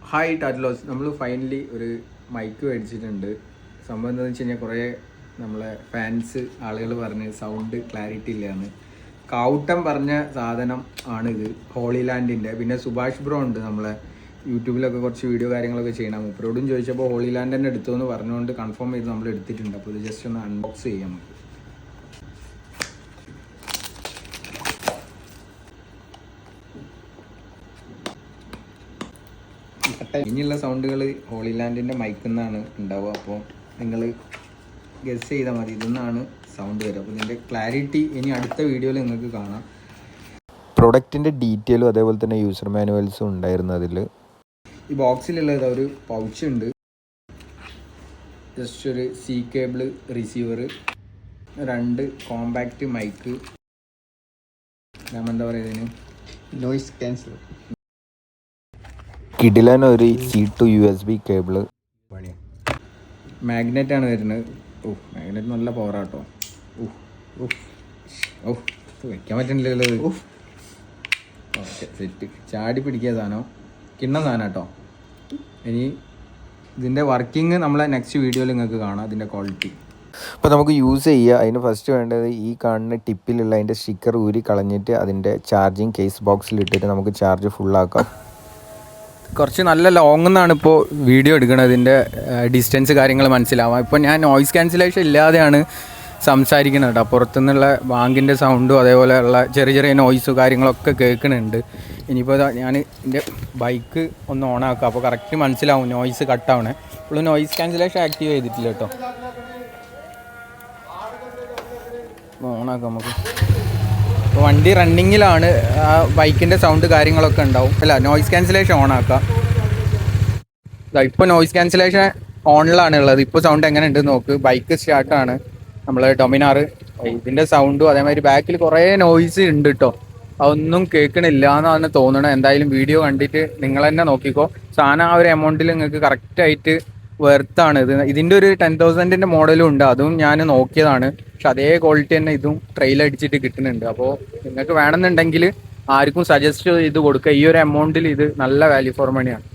Hi ടാറ്റ്ലോസ്, നമ്മൾ finally ഒരു mic മേടിച്ചിട്ടുണ്ട്. സംഭവം എന്താണെന്ന് വെച്ച് കഴിഞ്ഞാൽ കുറേ നമ്മളെ ഫാൻസ് ആളുകൾ പറഞ്ഞ് സൗണ്ട് ക്ലാരിറ്റി ഇല്ലയെന്ന്. കാവുട്ടം പറഞ്ഞ സാധനം ആണിത്, ഹോളി ലാൻഡിൻ്റെ. പിന്നെ സുഭാഷ് ബ്രോ ഉണ്ട്, നമ്മളെ യൂട്യൂബിലൊക്കെ കുറച്ച് വീഡിയോ കാര്യങ്ങളൊക്കെ ചെയ്യണം. മുപ്പരോടും ചോദിച്ചപ്പോൾ ഹോളി ലാൻഡ് തന്നെ എടുത്തു എന്ന് പറഞ്ഞുകൊണ്ട് കൺഫേം ചെയ്ത് നമ്മൾ എടുത്തിട്ടുണ്ട്. അപ്പോൾ ഇത് ജസ്റ്റ് ഒന്ന് അൺബോക്സ് ചെയ്യാം നമുക്ക്. ഇനിയുള്ള സൗണ്ടുകൾ ഹോളി ലാൻഡിൻ്റെ മൈക്കിൽ നിന്നാണ് ഉണ്ടാവുക. അപ്പോൾ നിങ്ങൾ ഗസ് ചെയ്താൽ മതി ഇതെന്നാണ് സൗണ്ട് വരിക. അപ്പോൾ ഇതിൻ്റെ ക്ലാരിറ്റി ഇനി അടുത്ത വീഡിയോയിൽ നിങ്ങൾക്ക് കാണാം. പ്രൊഡക്റ്റിൻ്റെ ഡീറ്റെയിലും അതേപോലെ തന്നെ യൂസർ മാനുവൽസും ഉണ്ടായിരുന്നു അതിൽ. ഈ ബോക്സിലുള്ളത് ഒരു പൗച്ച് ഉണ്ട്, ജസ്റ്റ് ഒരു C cable receiver, 2 compact mic, എന്താ പറയുക ഇതിന്, നോയിസ് ക്യാൻസലർ, കിടിലൻ ഒരു C to USB cable, magnet ആണ് വരുന്നത്. മാഗ്നറ്റ് നല്ല പവറാട്ടോ. വയ്ക്കാൻ പറ്റുന്നില്ലല്ലോ ഇത്. Okay, set. ചാടി പിടിക്കുക സാധനം, കിണ്ണ സാധനം കേട്ടോ. ഇനി ഇതിൻ്റെ വർക്കിംഗ് നമ്മളെ നെക്സ്റ്റ് വീഡിയോയിൽ നിങ്ങൾക്ക് കാണാം, ഇതിൻ്റെ ക്വാളിറ്റി. അപ്പോൾ നമുക്ക് യൂസ് ചെയ്യുക. അതിന് ഫസ്റ്റ് വേണ്ടത് ഈ കാണുന്ന ടിപ്പിലുള്ള അതിൻ്റെ സ്റ്റിക്കർ ഊരി കളഞ്ഞിട്ട് അതിൻ്റെ ചാർജിങ് കേസ് ബോക്സിൽ ഇട്ടിട്ട് നമുക്ക് ചാർജ് ഫുള്ളാക്കാം. കുറച്ച് നല്ല ലോങ് നിന്നാണ് ഇപ്പോൾ വീഡിയോ എടുക്കുന്നത്, ഇതിൻ്റെ ഡിസ്റ്റൻസ് കാര്യങ്ങൾ മനസ്സിലാവാം. ഇപ്പോൾ ഞാൻ നോയിസ് ക്യാൻസലേഷൻ ഇല്ലാതെയാണ് സംസാരിക്കുന്നത് കേട്ടോ. പുറത്തുനിന്നുള്ള ബാങ്കിൻ്റെ സൗണ്ടും അതേപോലെയുള്ള ചെറിയ ചെറിയ നോയ്സും കാര്യങ്ങളൊക്കെ കേൾക്കുന്നുണ്ട്. ഇനിയിപ്പോൾ ഞാൻ എൻ്റെ ബൈക്ക് ഒന്ന് ഓണാക്കാം, അപ്പോൾ കറക്റ്റ് മനസ്സിലാവും നോയ്സ് കട്ടാവണേ. ഇപ്പോൾ നോയിസ് ക്യാൻസലേഷൻ ആക്റ്റീവ് ചെയ്തിട്ടില്ല കേട്ടോ. ഓണാക്കാം നമുക്ക്. ഇപ്പോൾ വണ്ടി റണ്ണിങ്ങിലാണ്, ആ ബൈക്കിൻ്റെ സൗണ്ട് കാര്യങ്ങളൊക്കെ ഉണ്ടാവും. അല്ല, നോയിസ് ക്യാൻസലേഷൻ ഓണാക്കാം. ഇപ്പോൾ നോയിസ് ക്യാൻസലേഷൻ ഓണിലാണ് ഉള്ളത്. ഇപ്പോൾ സൗണ്ട് എങ്ങനെ ഉണ്ടെന്ന് നോക്ക്. ബൈക്ക് സ്റ്റാർട്ടാണ്, നമ്മൾ ഡൊമിനാർ. ഇതിൻ്റെ സൗണ്ടും അതേമാതിരി ബാക്കിൽ കുറേ നോയ്സ് ഉണ്ട് കേട്ടോ. അതൊന്നും കേൾക്കണില്ല എന്നാണ് തോന്നണത്. എന്തായാലും വീഡിയോ കണ്ടിട്ട് നിങ്ങൾ തന്നെ നോക്കിക്കോ. സാധനം ആ ഒരു എമൗണ്ടിൽ നിങ്ങൾക്ക് കറക്റ്റായിട്ട് വെർത്താണ്. ഇതിൻ്റെ ഒരു 10,000 മോഡലും ഉണ്ട്, അതും ഞാൻ നോക്കിയതാണ്. പക്ഷെ അതേ ക്വാളിറ്റി തന്നെ ഇതും ട്രെയിൽ അടിച്ചിട്ട് കിട്ടുന്നുണ്ട്. അപ്പോൾ നിങ്ങൾക്ക് വേണമെന്നുണ്ടെങ്കിൽ ആർക്കും സജസ്റ്റ് ചെയ്ത് കൊടുക്കുക. ഈ ഒരു എമൗണ്ടിൽ ഇത് നല്ല വാല്യൂ ഫോർ മണിയാണ്.